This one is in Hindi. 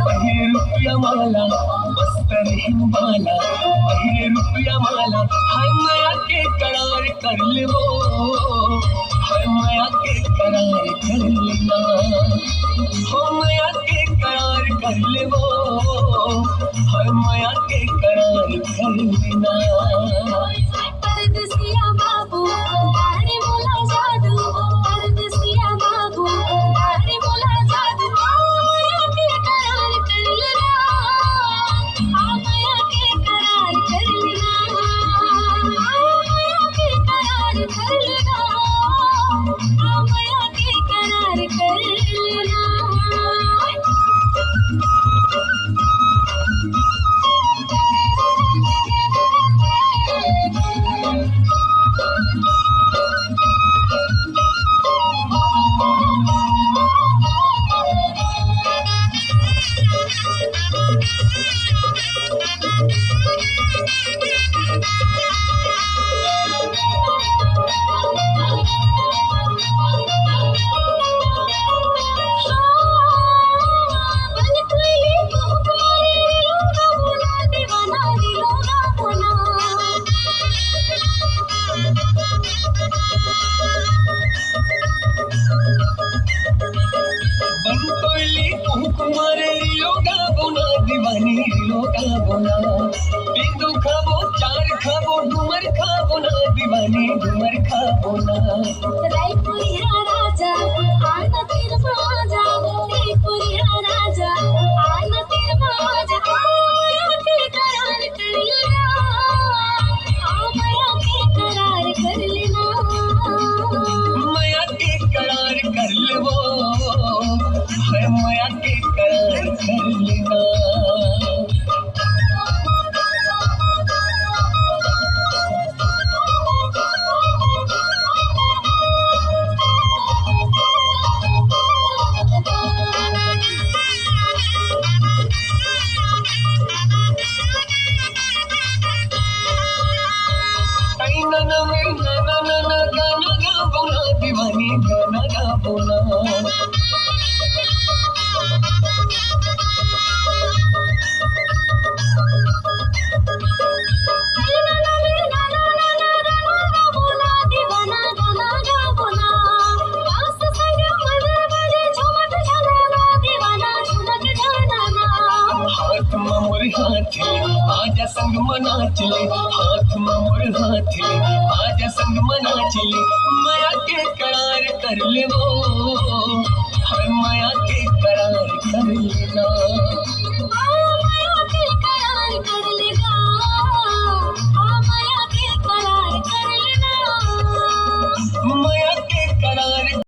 माला बस्तर हिमाला पहले रुपया माला हाय माया के करार कर लो हाय माया के करार कर लेना हो माया के करार कर लो हाय माया के करार कर लेना परदेसिया बाबू गाने बोला जादू परदेसिया बाबू गाने बोला जादू माया के करार कर लेना माया के करार कर लेना माया के करार कर लेना माया के करार कर लेना कुमारे लोगा बोना दीवानी लोगा बोना बिंदु खाबो चार खाबो डुमर खाबो ना दीवानी डुमर खाबो ना रायपुरिया राजा आना तेरा राजा रायपुरिया राजा आना तेरा राजा माया के करार कर लेना माया के करार कर लेना माया के करार कर लो है माया के करार कर लेना गाना गाबो ना दीवानी गाना गाबो ना हाथ मोर हाथी आजा संग मना चले हाथ मोर हाथी आजा संग मना चले माया के करार कर ले वो